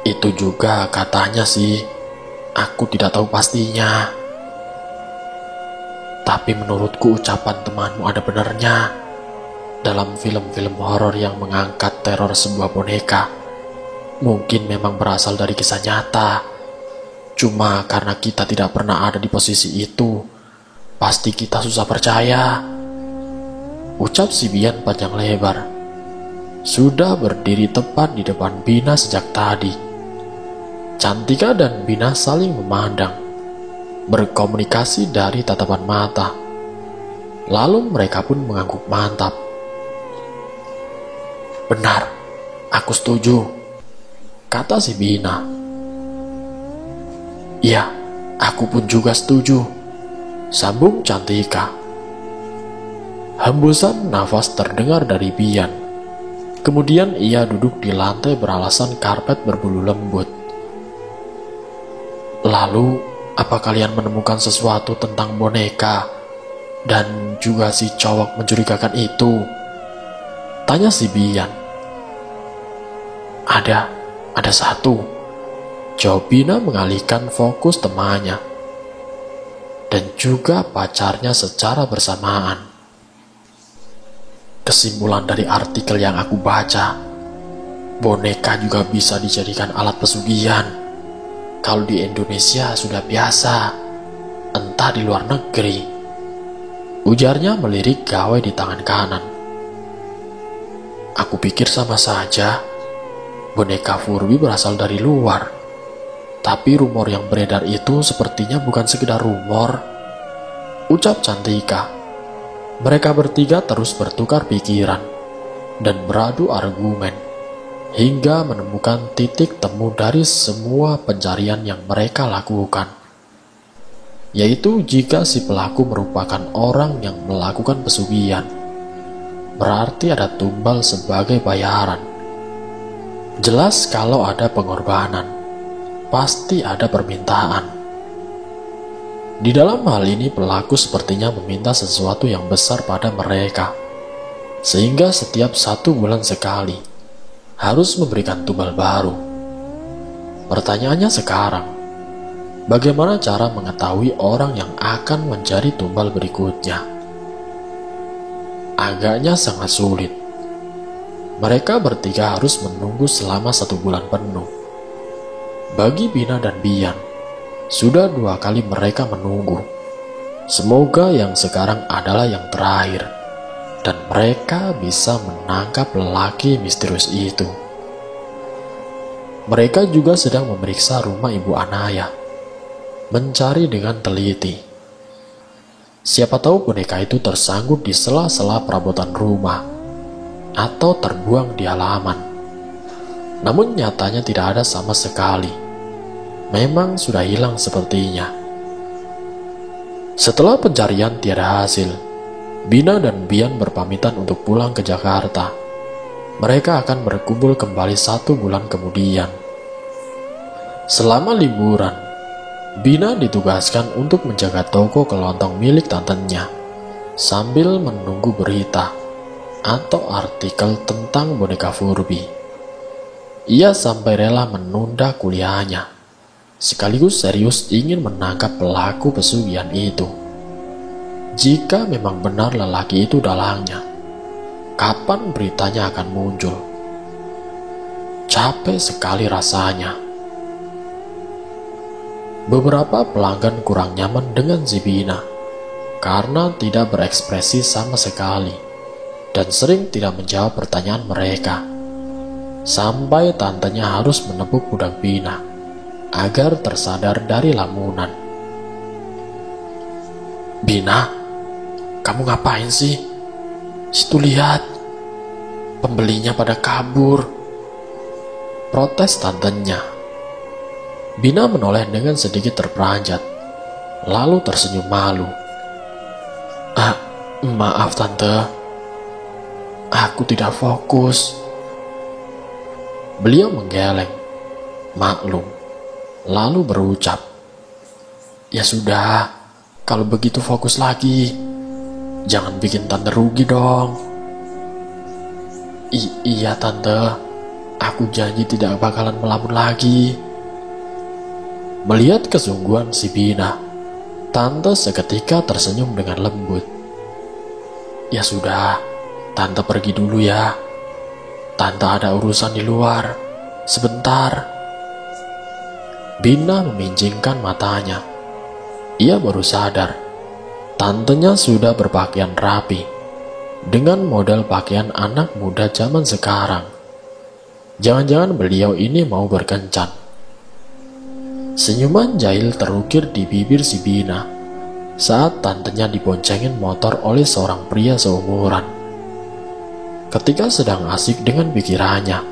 Itu juga katanya sih, aku tidak tahu pastinya. Tapi menurutku ucapan temanmu ada benarnya. Dalam film-film horor yang mengangkat teror sebuah boneka, mungkin memang berasal dari kisah nyata. Cuma karena kita tidak pernah ada di posisi itu, pasti kita susah percaya," ucap si Bian panjang lebar. sudah berdiri tepat di depan Bina sejak tadi. Cantika dan Bina saling memandang, berkomunikasi dari tatapan mata. Lalu mereka pun mengangguk mantap. "Benar, aku setuju," kata si Bina. "Iya, aku pun juga setuju," sambung Cantika. Hembusan nafas terdengar dari Bian. Kemudian ia duduk di lantai beralasan karpet berbulu lembut. "Lalu, apa kalian menemukan sesuatu tentang boneka dan juga si cowok mencurigakan itu?" tanya si Bian. Ada satu," jawab Bina mengalihkan fokus temannya. "Dan juga pacarnya secara bersamaan. Kesimpulan dari artikel yang aku baca, boneka juga bisa dijadikan alat pesugihan. Kalau di Indonesia sudah biasa, entah di luar negeri," ujarnya melirik gawai di tangan kanan. "Aku pikir sama saja, boneka Furby berasal dari luar. Tapi rumor yang beredar itu sepertinya bukan sekedar rumor," ucap Cantika. Mereka bertiga terus bertukar pikiran dan beradu argumen hingga menemukan titik temu dari semua pencarian yang mereka lakukan, yaitu jika si pelaku merupakan orang yang melakukan pesugihan, berarti ada tumbal sebagai bayaran. Jelas kalau ada pengorbanan, pasti ada permintaan. Di dalam hal ini pelaku sepertinya meminta sesuatu yang besar pada mereka, sehingga setiap 1 bulan sekali harus memberikan tumbal baru. Pertanyaannya sekarang, bagaimana cara mengetahui orang yang akan menjadi tumbal berikutnya? Agaknya sangat sulit. Mereka bertiga harus menunggu selama 1 bulan penuh. Bagi Bina dan Bian, sudah 2 kali mereka menunggu. Semoga yang sekarang adalah yang terakhir, dan mereka bisa menangkap lelaki misterius itu. Mereka juga sedang memeriksa rumah Ibu Anaya, mencari dengan teliti. Siapa tahu boneka itu tersangkut di sela-sela perabotan rumah, atau terbuang di halaman. Namun nyatanya tidak ada sama sekali. Memang sudah hilang sepertinya. Setelah pencarian tiada hasil, Bina dan Bian berpamitan untuk pulang ke Jakarta. Mereka akan berkumpul kembali 1 bulan kemudian. Selama liburan, Bina ditugaskan untuk menjaga toko kelontong milik tantenya sambil menunggu berita atau artikel tentang boneka Furby. Ia sampai rela menunda kuliahnya, sekaligus serius ingin menangkap pelaku pesugihan itu. Jika memang benar lelaki itu dalangnya, kapan beritanya akan muncul? Capek sekali rasanya. Beberapa pelanggan kurang nyaman dengan si Bina karena tidak berekspresi sama sekali dan sering tidak menjawab pertanyaan mereka. Sampai tantenya harus menepuk pundak Bina agar tersadar dari lamunan. "Bina, kamu ngapain sih? Situ lihat, pembelinya pada kabur," protes tantenya. Bina menoleh dengan sedikit terperanjat, lalu tersenyum malu. Maaf tante, aku tidak fokus." Beliau menggeleng, maklum, lalu berucap, "Ya sudah, kalau begitu fokus lagi. Jangan bikin tante rugi dong." Iya tante, aku janji tidak bakalan melamun lagi." Melihat kesungguhan si Bina, tante seketika tersenyum dengan lembut. "Ya sudah, tante pergi dulu ya. Tante ada urusan di luar. Sebentar." Bina meminjingkan matanya. Ia baru sadar, tantenya sudah berpakaian rapi, dengan model pakaian anak muda zaman sekarang. Jangan-jangan beliau ini mau berkencan. Senyuman jahil terukir di bibir si Bina saat tantenya diboncengin motor oleh seorang pria seumuran. Ketika sedang asik dengan pikirannya,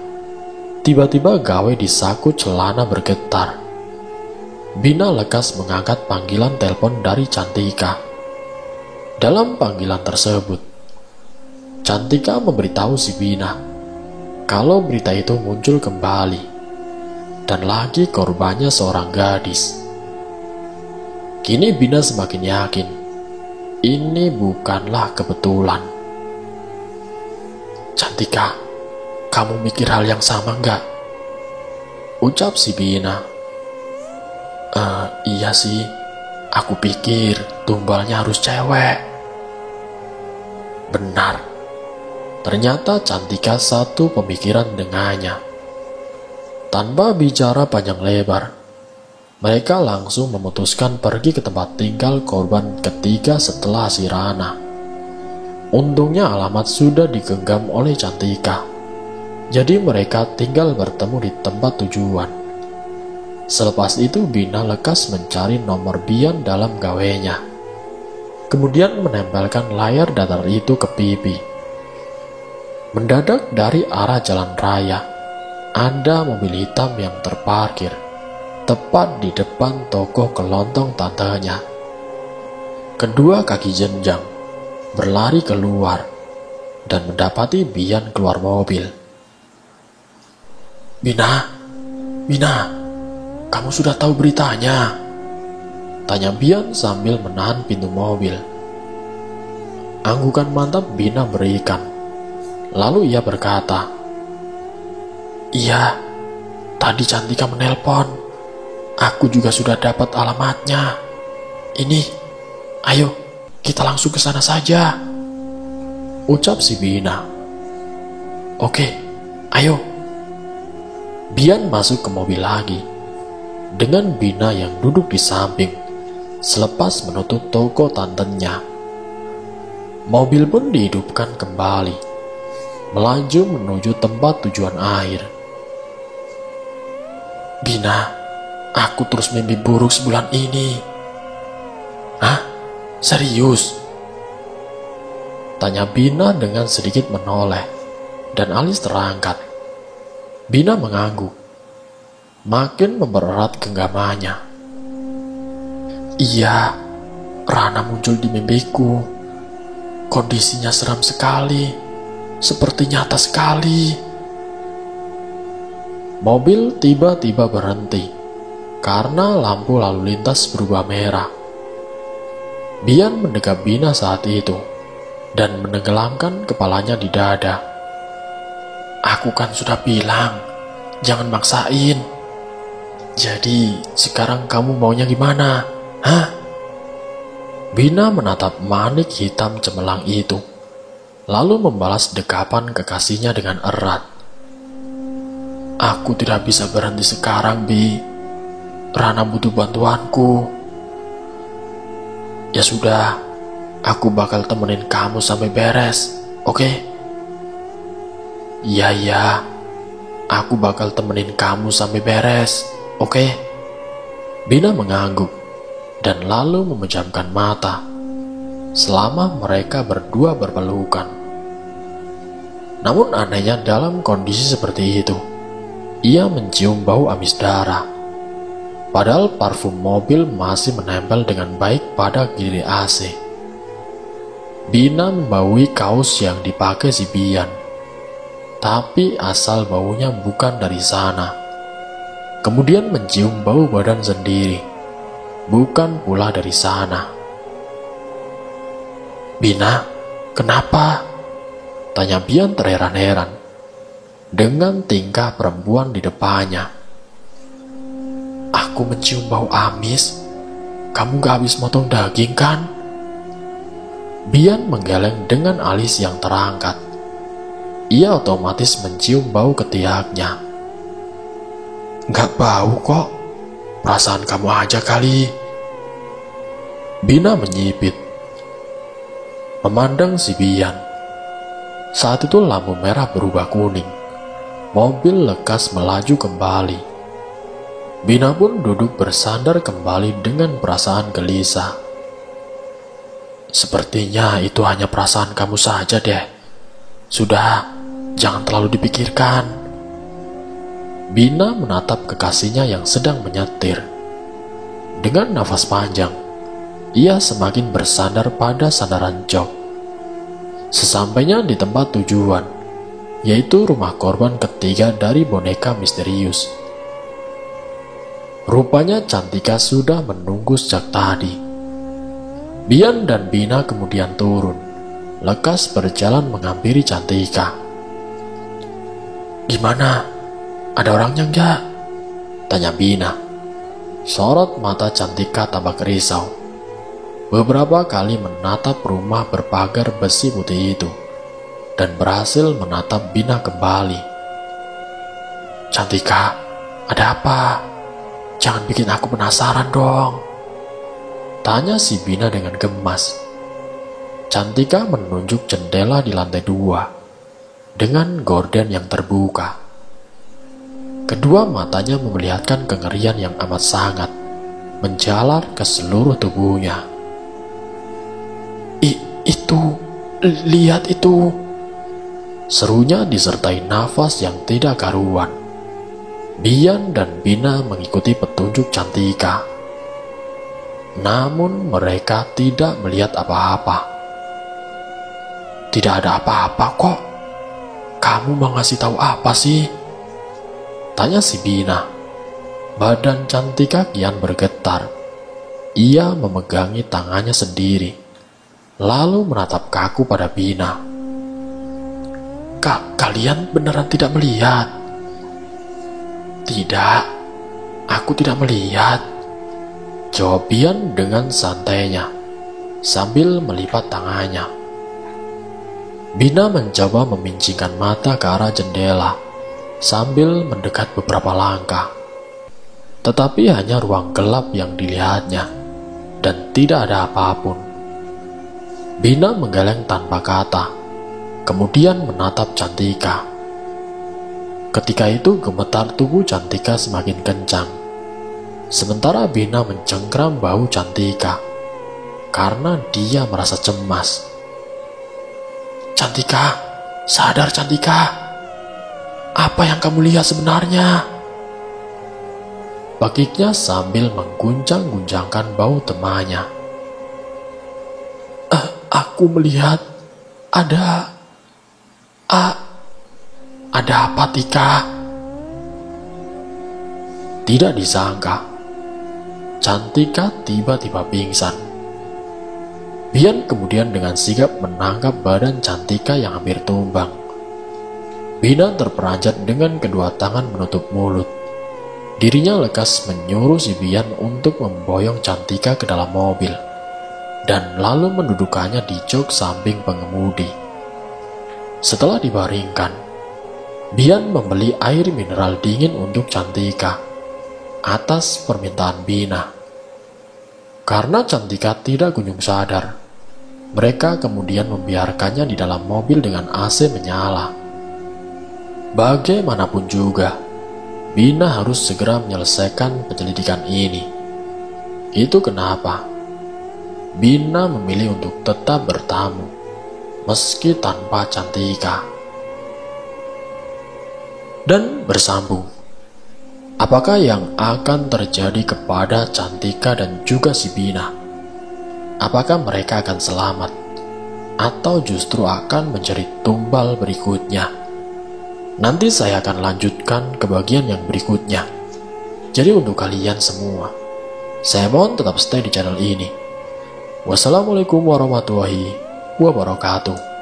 tiba-tiba gawai di saku celana bergetar. Bina lekas mengangkat panggilan telepon dari Cantika. Dalam panggilan tersebut, Cantika memberitahu si Bina kalau berita itu muncul kembali dan lagi korbannya seorang gadis. Kini Bina semakin yakin ini bukanlah kebetulan. "Cantika, kamu mikir hal yang sama nggak?" ucap si Bina. Iya sih, aku pikir tumbalnya harus cewek." Benar, ternyata Cantika satu pemikiran dengannya. Tanpa bicara panjang lebar, mereka langsung memutuskan pergi ke tempat tinggal korban ketiga setelah si Rana. Untungnya alamat sudah digenggam oleh Cantika, jadi mereka tinggal bertemu di tempat tujuan. Selepas itu Bina lekas mencari nomor Bian dalam gawainya, kemudian menempelkan layar datar itu ke pipi. Mendadak dari arah jalan raya, ada mobil hitam yang terparkir tepat di depan toko kelontong tantenya. Kedua kaki jenjang berlari keluar dan mendapati Bian keluar mobil. Bina, kamu sudah tahu beritanya?" tanya Bian sambil menahan pintu mobil. Anggukan mantap Bina berikan. Lalu ia berkata, "Iya, tadi Cantika menelpon. Aku juga sudah dapat alamatnya. Ini, ayo kita langsung ke sana saja," ucap si Bina. "Oke, ayo." Bian masuk ke mobil lagi dengan Bina yang duduk di samping selepas menutup toko tantenya. Mobil pun dihidupkan kembali, melaju menuju tempat tujuan akhir. "Bina, aku terus mimpi buruk sebulan ini." "Hah? Serius?" tanya Bina dengan sedikit menoleh dan alis terangkat. Bina mengangguk, makin mempererat genggamannya. "Iya, Rana muncul di mimpiku. Kondisinya seram sekali, seperti nyata sekali." Mobil tiba-tiba berhenti karena lampu lalu lintas berubah merah. Bian mendekap Bina saat itu dan menenggelamkan kepalanya di dada. "Aku kan sudah bilang, jangan maksain. Jadi sekarang kamu maunya gimana? Hah?" Bina menatap manik hitam cemerlang itu, lalu membalas dekapan kekasihnya dengan erat. "Aku tidak bisa berhenti sekarang, Bi. Rana butuh bantuanku." "Ya sudah, aku bakal temenin kamu sampai beres, oke?" Iya, aku bakal temenin kamu sampai beres, oke?" Bina mengangguk dan lalu memejamkan mata selama mereka berdua berpelukan. Namun anehnya dalam kondisi seperti itu, ia mencium bau amis darah. Padahal parfum mobil masih menempel dengan baik pada gigi AC. Bina membaui kaos yang dipakai si Bian, tapi asal baunya bukan dari sana. Kemudian mencium bau badan sendiri, bukan pula dari sana. "Bina, kenapa?" tanya Bian terheran-heran dengan tingkah perempuan di depannya. "Aku mencium bau amis. Kamu gak habis motong daging kan?" Bian menggeleng dengan alis yang terangkat. Ia otomatis mencium bau ketiaknya. "Gak bau kok, perasaan kamu aja kali." Bina menyipit, memandang si Bian Saat itu lampu merah berubah kuning. Mobil lekas melaju kembali. Bina pun duduk bersandar kembali dengan perasaan gelisah. Sepertinya itu hanya perasaan kamu saja deh. Sudah, jangan terlalu dipikirkan. Bina menatap kekasihnya yang sedang menyetir. Dengan nafas panjang, ia semakin bersandar pada sandaran jok. Sesampainya di tempat tujuan, yaitu rumah korban ketiga dari boneka misterius. Rupanya Cantika sudah menunggu sejak tadi. Bian dan Bina kemudian turun, lekas berjalan menghampiri Cantika. "Gimana? Ada orangnya enggak?" tanya Bina. Sorot mata Cantika tampak risau. Beberapa kali menatap rumah berpagar besi putih itu, dan berhasil menatap Bina kembali. "Cantika, ada apa? Jangan bikin aku penasaran dong," tanya si Bina dengan gemas. Cantika menunjuk jendela di lantai 2 dengan gorden yang terbuka. Kedua matanya memperlihatkan kengerian yang amat sangat menjalar ke seluruh tubuhnya. Itu, lihat itu," serunya disertai nafas yang tidak karuan. Bian dan Bina mengikuti petunjuk Cantika. Namun mereka tidak melihat apa-apa. "Tidak ada apa-apa kok. Kamu mau ngasih tahu apa sih?" tanya si Bina. Badan Cantika kian bergetar. Ia memegangi tangannya sendiri, lalu menatap kaku pada Bina. Kalian beneran tidak melihat?" "Tidak, aku tidak melihat," jawab Bian dengan santainya sambil melipat tangannya. Bina mencoba memincingkan mata ke arah jendela sambil mendekat beberapa langkah. Tetapi hanya ruang gelap yang dilihatnya dan tidak ada apapun. Bina menggeleng tanpa kata, kemudian menatap Cantika. Ketika itu gemetar tubuh Cantika semakin kencang. Sementara Bina mencengkram bahu Cantika karena dia merasa cemas. "Cantika, sadar Cantika. Apa yang kamu lihat sebenarnya?" Pakiknya sambil mengguncang-guncangkan bahu temannya. Aku melihat ada apa, Tika?" Tidak disangka, Cantika tiba-tiba pingsan. Bian kemudian dengan sigap menangkap badan Cantika yang hampir tumbang. Bina terperanjat dengan kedua tangan menutup mulut. Dirinya lekas menyuruh si Bian untuk memboyong Cantika ke dalam mobil dan lalu mendudukannya di jok samping pengemudi. Setelah dibaringkan, Bian membeli air mineral dingin untuk Cantika atas permintaan Bina. Karena Cantika tidak kunjung sadar, mereka kemudian membiarkannya di dalam mobil dengan AC menyala. Bagaimanapun juga, Bina harus segera menyelesaikan penyelidikan ini. Itu kenapa Bina memilih untuk tetap bertamu meski tanpa Cantika. Dan bersambung, apakah yang akan terjadi kepada Cantika dan juga si Bina? Apakah mereka akan selamat atau justru akan menjadi tumbal berikutnya? Nanti saya akan lanjutkan ke bagian yang berikutnya. Jadi untuk kalian semua, saya mohon tetap stay di channel ini. Wassalamualaikum warahmatullahi wabarakatuh.